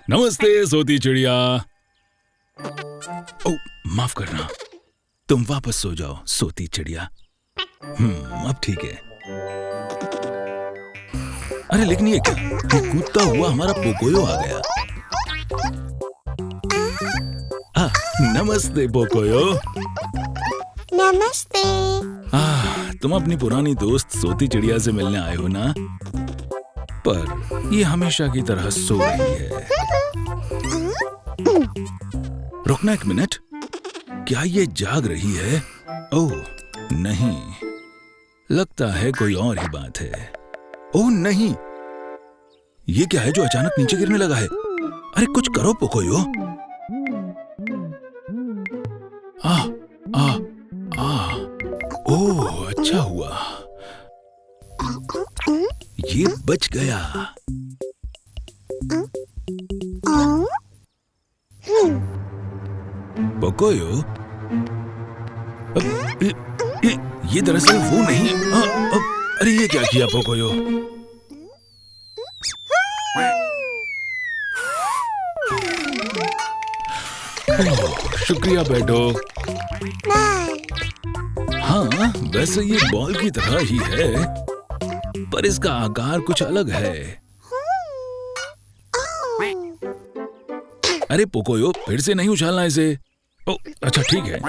नमस्ते सोती चिड़िया। ओ, माफ करना, तुम वापस सो जाओ सोती चिड़िया। अब ठीक है। अरे लेकिन ये क्या, ये कूदता हुआ हमारा पोकोयो आ गया। नमस्ते पोकोयो। नमस्ते। तुम अपनी पुरानी दोस्त सोती चिड़िया से मिलने आए हो ना? पर ये हमेशा की तरह सो रही है। रुकना एक मिनट, क्या ये जाग रही है? ओह नहीं, लगता है कोई और ही बात है। ओह नहीं, ये क्या है जो अचानक नीचे गिरने लगा है? अरे कुछ करो पोकोयो। ओह अच्छा हुआ, ये बच गया। पोकोयो, ये दरअसल वो नहीं। अरे ये क्या किया पोकोयो? शुक्रिया बेटो। हाँ, वैसे ये बॉल की तरह ही है, पर इसका आकार कुछ अलग है। अरे पोकोयो, फिर से नहीं उछालना इसे। ओ, अच्छा ठीक है।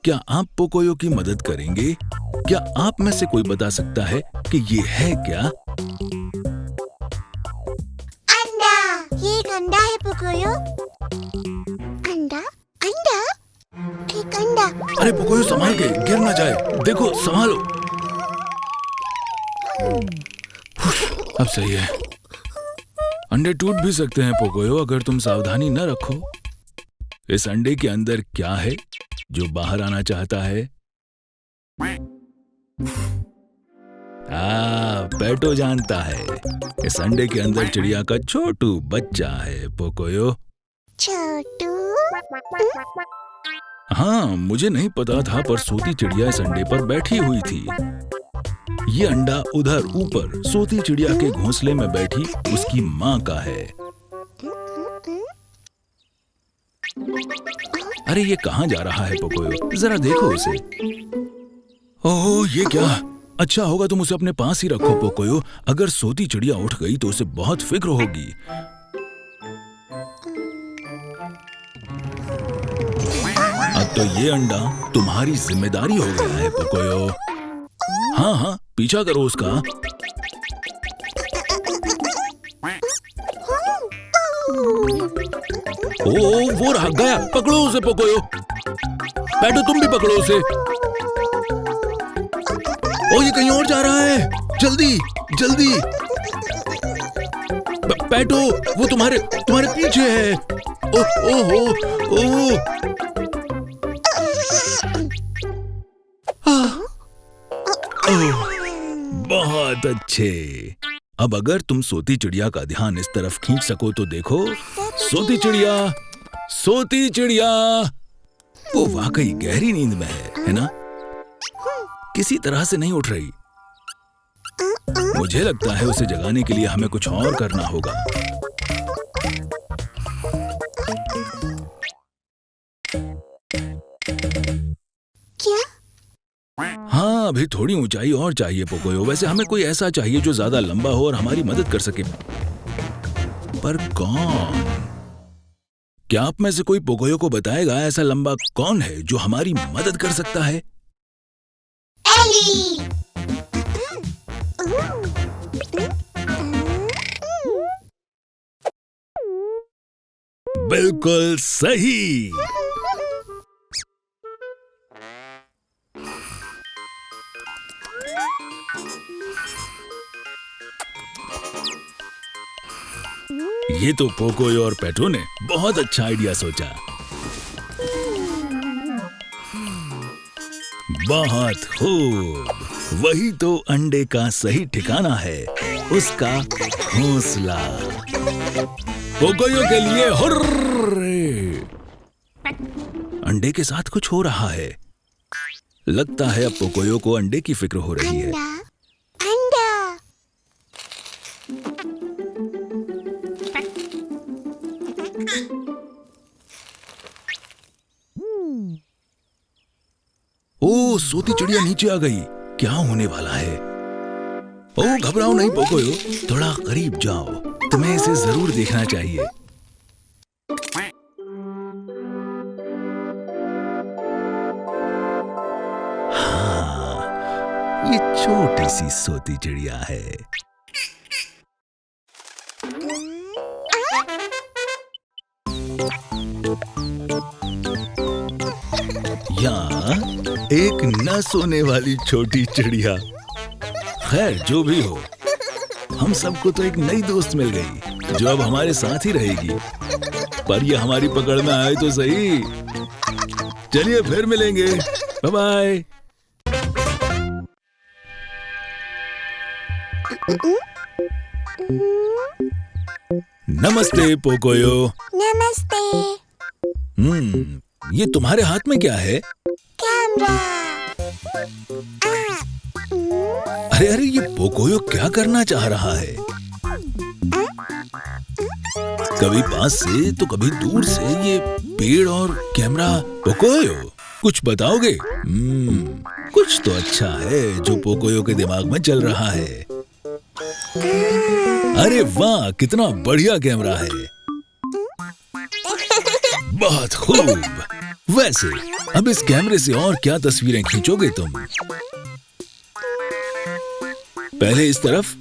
क्या आप पोकोयो की मदद करेंगे? क्या आप में से कोई बता सकता है कि ये है क्या? अंडा। ये एक अंडा है पोकोयो। अंडा, अंडा, एक अंडा। अरे पोकोयो संभाल के, गिर ना जाए। देखो संभालो। अब सही है। अंडे टूट भी सकते हैं पोकोयो, अगर तुम सावधानी न रखो। इस अंडे के अंदर क्या है जो बाहर आना चाहता है? पेटो जानता है। इस अंडे के अंदर चिड़िया का छोटू बच्चा है पोकोयो। छोटू? हाँ, मुझे नहीं पता था, पर सोती चिड़िया इस अंडे पर बैठी हुई थी। ये अंडा उधर ऊपर सोती चिड़िया के घोंसले में बैठी उसकी माँ का है। अरे ये कहाँ जा रहा है पोकोयो? जरा देखो उसे। ओह ये क्या? अच्छा होगा तुम उसे अपने पास ही रखो पोकोयो। अगर सोती चिड़िया उठ गई तो उसे बहुत फिक्र होगी। अब तो ये अंडा तुम्हारी जिम्मेदारी हो गया है पोकोयो। हाँ हाँ, पीछा करो उसका। ओ वो रहा, गया। पकड़ो उसे पोकोयो। बैठो, तुम भी पकड़ो उसे। ओ ये कहीं और जा रहा है। जल्दी जल्दी बैठो, वो तुम्हारे पीछे है। ओह बहुत अच्छे। अब अगर तुम सोती चिड़िया का ध्यान इस तरफ खींच सको तो देखो। सोती चिड़िया, सोती चिड़िया। वो वाकई गहरी नींद में है ना? किसी तरह से नहीं उठ रही। मुझे लगता है उसे जगाने के लिए हमें कुछ और करना होगा। क्या? हाँ, अभी थोड़ी ऊंचाई और चाहिए पोकोयो। वैसे हमें कोई ऐसा चाहिए जो ज्यादा लंबा हो और हमारी मदद कर सके। पर कौन? क्या आप में से कोई पोकोयो को बताएगा ऐसा लंबा कौन है जो हमारी मदद कर सकता है? एली। बिल्कुल सही। ये तो पोकोयो और पेटो ने बहुत अच्छा आइडिया सोचा। बहुत खूब, वही तो अंडे का सही ठिकाना है, उसका घोंसला। पोकोयो के लिए हुर्रे! अंडे के साथ कुछ हो रहा है। लगता है अब पोकोयो को अंडे की फिक्र हो रही है। अंडा अंडा। ओ, सोती चिड़िया नीचे आ गई। क्या होने वाला है? ओ, घबराओ नहीं पोकोयो, थोड़ा करीब जाओ, तुम्हें इसे जरूर देखना चाहिए। हाँ, ये छोटी सी सोती चिड़िया है। यहाँ एक न सोने वाली छोटी चिड़िया। खैर, जो भी हो, हम सबको तो एक नई दोस्त मिल गई जो अब हमारे साथ ही रहेगी। पर ये हमारी पकड़ में आए तो सही। चलिए फिर मिलेंगे। Bye bye. नमस्ते पोकोयो। नमस्ते। ये तुम्हारे हाथ में क्या है? कैमरा। अरे अरे, ये पोकोयो क्या करना चाह रहा है? कभी पास से तो कभी दूर से ये पेड़ और कैमरा। पोकोयो, कुछ बताओगे? कुछ तो अच्छा है जो पोकोयो के दिमाग में चल रहा है। अरे वाह, कितना बढ़िया कैमरा है। बहुत खूब। वैसे अब इस कैमरे से और क्या तस्वीरें खींचोगे तुम? पहले इस तरफ,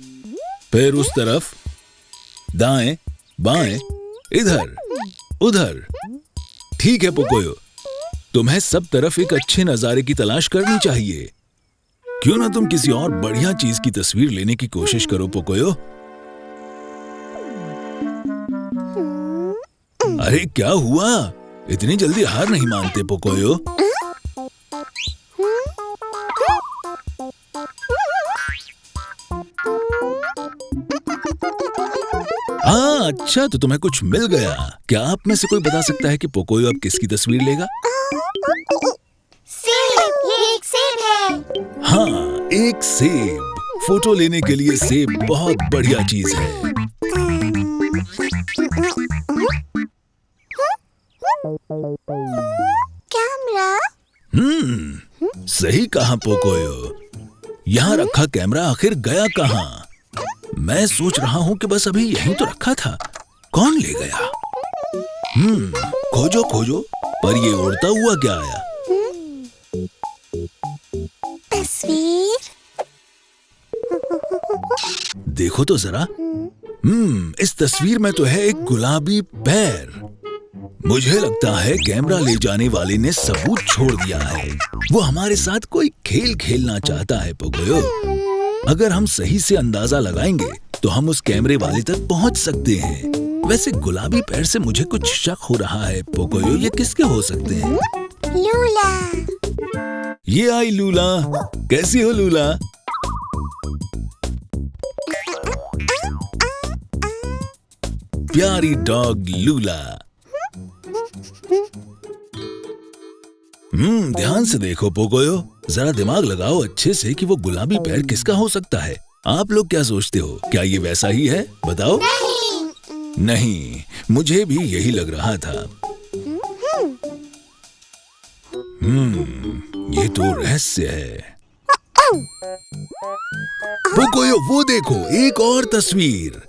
फिर उस तरफ, दाएं, बाएं, इधर, उधर। ठीक है पोकोयो, तुम्हें सब तरफ एक अच्छे नजारे की तलाश करनी चाहिए। क्यों ना तुम किसी और बढ़िया चीज की तस्वीर लेने की कोशिश करो पोकोयो। अरे क्या हुआ? इतनी जल्दी हार नहीं मानते पोकोयो। हाँ, अच्छा, तो तुम्हें कुछ मिल गया। क्या आप में से कोई बता सकता है कि पोकोयो अब किसकी तस्वीर लेगा? सेब। ये एक सेब है। हाँ, एक सेब। फोटो लेने के लिए सेब बहुत बढ़िया चीज है। कैमरा। सही कहा पोकोयो। यहाँ रखा कैमरा आखिर गया कहाँ? मैं सोच रहा हूँ कि बस अभी यहीं तो रखा था। कौन ले गया? खोजो खोजो, पर ये उड़ता हुआ क्या आया? तस्वीर। देखो तो जरा। इस तस्वीर में तो है एक गुलाबी पैर। मुझे लगता है कैमरा ले जाने वाले ने सबूत छोड़ दिया है। वो हमारे साथ कोई खेल खेलना चाहता है पोकोयो। अगर हम सही से अंदाजा लगाएंगे तो हम उस कैमरे वाले तक पहुंच सकते हैं। वैसे गुलाबी पैर से मुझे कुछ शक हो रहा है पोकोयो। ये किसके हो सकते हैं? लूला। ये आई लूला। कैसी हो लूला? प्यारी डॉग लूला। ध्यान से देखो पोकोयो, जरा दिमाग लगाओ अच्छे से कि वो गुलाबी पैर किसका हो सकता है। आप लोग क्या सोचते हो? क्या ये वैसा ही है? बताओ। नहीं, मुझे भी यही लग रहा था। ये तो रहस्य है। पोकोयो, वो देखो, एक और तस्वीर।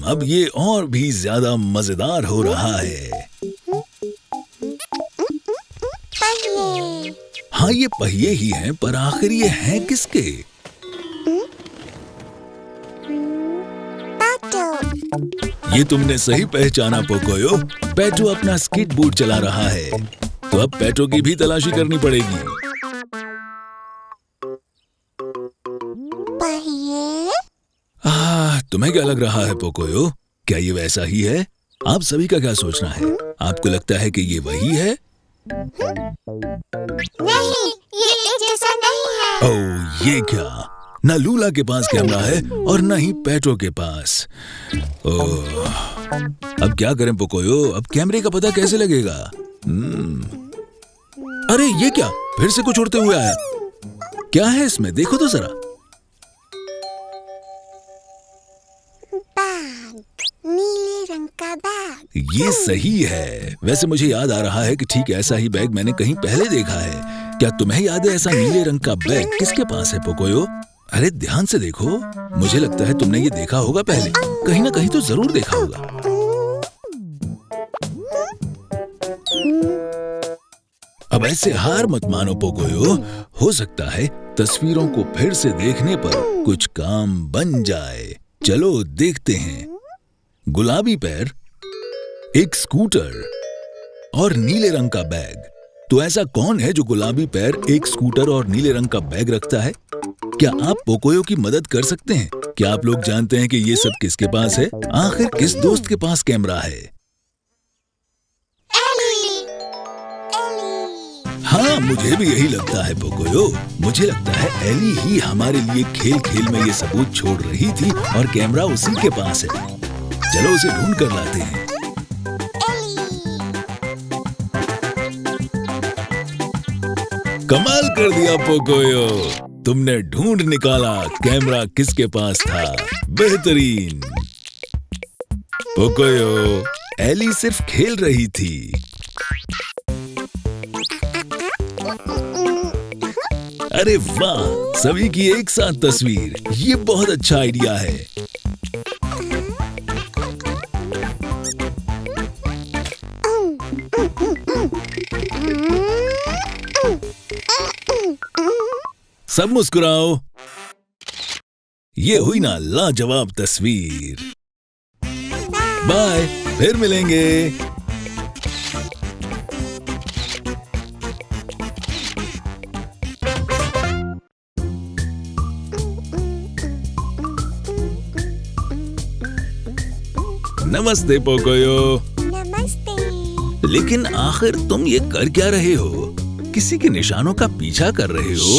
अब ये और भी ज्यादा मजेदार हो रहा है। पहिए। हाँ, ये पहिए ही हैं, पर आखिर ये हैं किसके? पैटो। ये तुमने सही पहचाना पोकोयो। पैटो अपना स्केट बोर्ड चला रहा है, तो अब पैटो की भी तलाशी करनी पड़ेगी। पहिए। तुम्हें क्या लग रहा है पोकोयो? क्या ये वैसा ही है? आप सभी का क्या सोचना है? आपको लगता है कि ये वही है? नहीं, ये एक जैसा नहीं है। ओह, ये क्या? न लूला के पास कैमरा है और न ही पैटो के पास। ओह, अब क्या करें पोकोयो? अब कैमरे का पता कैसे लगेगा? अरे ये क्या, फिर से कुछ उड़ते हुए आया। क्या है इसमें, देखो तो जरा। बैग, नीले रंग का बैग। ये सही है। वैसे मुझे याद आ रहा है कि ठीक ऐसा ही बैग मैंने कहीं पहले देखा है। क्या तुम्हें याद है ऐसा नीले रंग का बैग किसके पास है पोकोयो? अरे ध्यान से देखो, मुझे लगता है तुमने ये देखा होगा पहले, कहीं ना कहीं तो जरूर देखा होगा। अब ऐसे हार मत मानो पोकोयो, हो सकता है तस्वीरों को फिर से देखने पर कुछ काम बन जाए। चलो देखते हैं। गुलाबी पैर, एक स्कूटर और नीले रंग का बैग। तो ऐसा कौन है जो गुलाबी पैर, एक स्कूटर और नीले रंग का बैग रखता है? क्या आप पोकोयो की मदद कर सकते हैं? क्या आप लोग जानते हैं कि ये सब किसके पास है? आखिर किस दोस्त के पास कैमरा है? हाँ, मुझे भी यही लगता है पोकोयो। मुझे लगता है एली ही हमारे लिए खेल खेल में ये सबूत छोड़ रही थी और कैमरा उसी के पास है। चलो उसे ढूंढ कर लाते हैं। कमाल कर दिया पोकोयो, तुमने ढूंढ निकाला कैमरा किसके पास था। बेहतरीन। पोकोयो, एली सिर्फ खेल रही थी। अरे वाह, सभी की एक साथ तस्वीर, ये बहुत अच्छा आइडिया है। सब मुस्कुराओ। ये हुई ना लाजवाब तस्वीर। बाय, फिर मिलेंगे। नमस्ते पोकोयो। नमस्ते। लेकिन आखिर तुम ये कर क्या रहे हो? किसी के निशानों का पीछा कर रहे हो?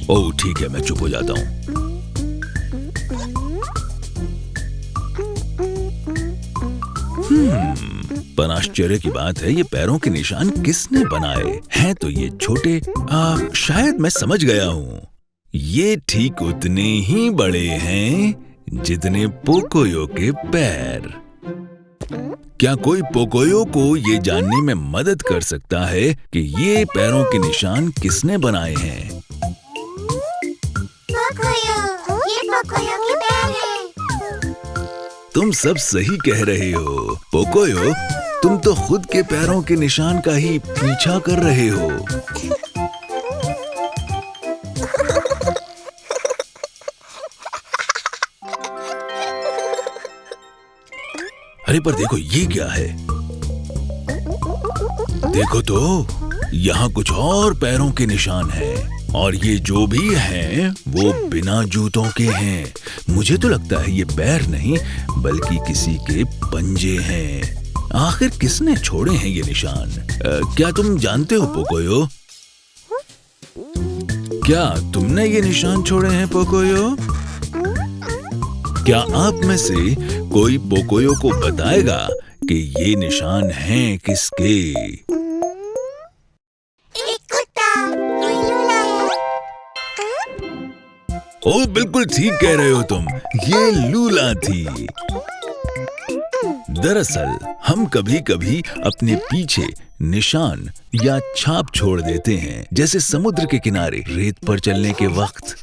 ओह ठीक है, मैं चुप हो जाता हूँ। पर आश्चर्य की बात है, ये पैरों के निशान किसने बनाए हैं? तो ये छोटे, शायद मैं समझ गया हूँ। ये ठीक उतने ही बड़े हैं जितने पोकोयो के पैर। क्या कोई पोकोयो को ये जानने में मदद कर सकता है कि ये पैरों के निशान किसने बनाए हैं? पोकोयो, ये पोकोयो के पैर हैं। तुम सब सही कह रहे हो पोकोयो, तुम तो खुद के पैरों के निशान का ही पीछा कर रहे हो। अरे पर देखो, ये क्या है? देखो तो, यहाँ कुछ और पैरों के निशान हैं और ये जो भी हैं वो बिना जूतों के हैं। मुझे तो लगता है ये पैर नहीं बल्कि किसी के पंजे हैं। आखिर किसने छोड़े हैं ये निशान? क्या तुम जानते हो पोकोयो? क्या तुमने ये निशान छोड़े हैं पोकोयो? क्या आप में से कोई पोकोयो को बताएगा कि ये निशान हैं किसके? एक कुत्ता, ये लूला है। ओह बिल्कुल ठीक कह रहे हो तुम, ये लूला थी। दरअसल हम कभी कभी अपने पीछे निशान या छाप छोड़ देते हैं, जैसे समुद्र के किनारे रेत पर चलने के वक्त।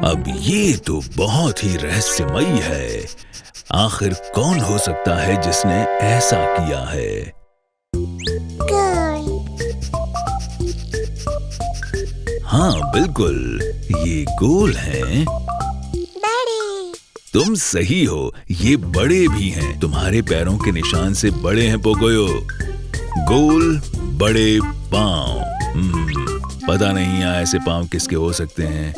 अब ये तो बहुत ही रहस्यमयी है। आखिर कौन हो सकता है जिसने ऐसा किया है? गोल। हाँ बिल्कुल, ये गोल हैं। बड़े। तुम सही हो, ये बड़े भी हैं। तुम्हारे पैरों के निशान से बड़े हैं पोकोयो। गोल बड़े पांव। पता नहीं ऐसे पांव किसके हो सकते हैं।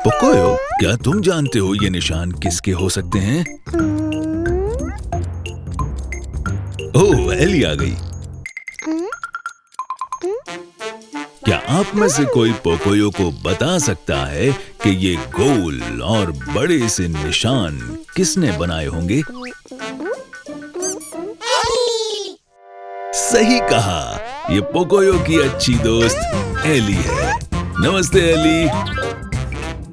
पोकोयो, क्या तुम जानते हो ये निशान किसके हो सकते हैं? ओह, एली आ गई। क्या आप में से कोई पोकोयो को बता सकता है कि ये गोल और बड़े से निशान किसने बनाए होंगे? एली। सही कहा, ये पोकोयो की अच्छी दोस्त एली है। नमस्ते एली।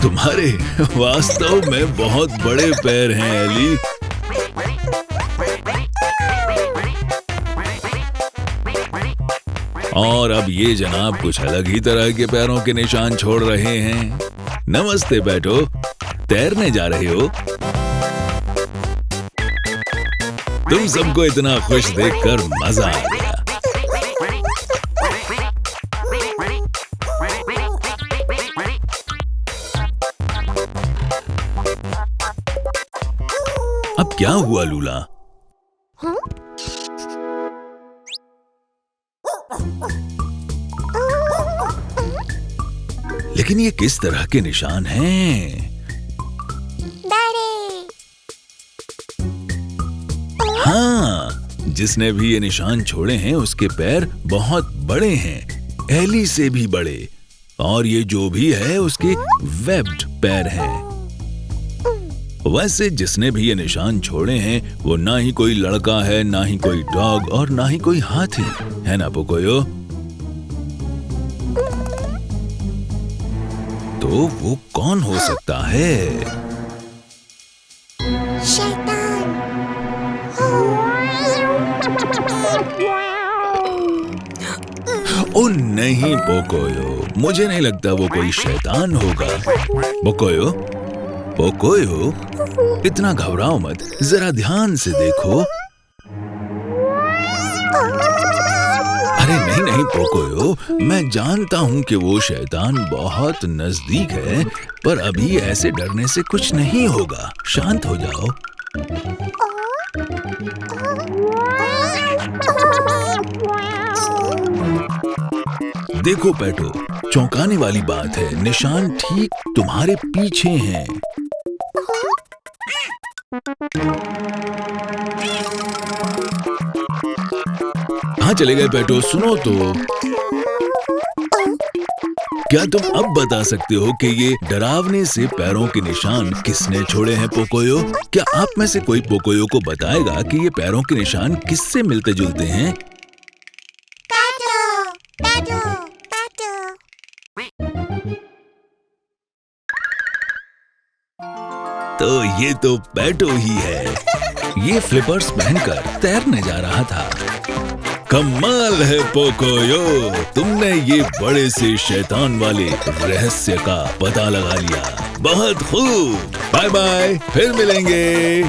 तुम्हारे वास्तव में बहुत बड़े पैर हैं एली। और अब ये जनाब कुछ अलग ही तरह के पैरों के निशान छोड़ रहे हैं। नमस्ते बेटो, तैरने जा रहे हो? तुम सबको इतना खुश देखकर मजा आ गया। अब क्या हुआ लूला? लेकिन ये किस तरह के निशान हैं? डैडी। हाँ, जिसने भी ये निशान छोड़े हैं उसके पैर बहुत बड़े हैं, एली से भी बड़े। और ये जो भी है उसके वेब्ड पैर हैं। वैसे जिसने भी ये निशान छोड़े हैं वो ना ही कोई लड़का है, ना ही कोई डॉग और ना ही कोई हाथी है ना पोकोयो? तो वो कौन हो सकता है? शैतान। ओ नहीं पोकोयो, मुझे नहीं लगता वो कोई शैतान होगा। पोकोयो, पोकोयो, इतना घबराओ मत, जरा ध्यान से देखो। अरे नहीं नहीं पोकोयो, मैं जानता हूँ कि वो शैतान बहुत नजदीक है, पर अभी ऐसे डरने से कुछ नहीं होगा। शांत हो जाओ। देखो पेटो, चौंकाने वाली बात है, निशान ठीक तुम्हारे पीछे हैं। कहाँ चले गए पेटो? सुनो तो, क्या तुम अब बता सकते हो कि ये डरावने से पैरों के निशान किसने छोड़े हैं पोकोयो? क्या आप में से कोई पोकोयो को बताएगा कि ये पैरों के निशान किससे मिलते जुलते हैं? पैटो, पैटो, पैटो। तो ये तो पेटो ही है। ये फ्लिपर्स पहनकर तैरने जा रहा था। कमाल है पोकोयो, तुमने ये बड़े से शैतान वाले रहस्य का पता लगा लिया। बहुत खूब। बाय बाय, फिर मिलेंगे।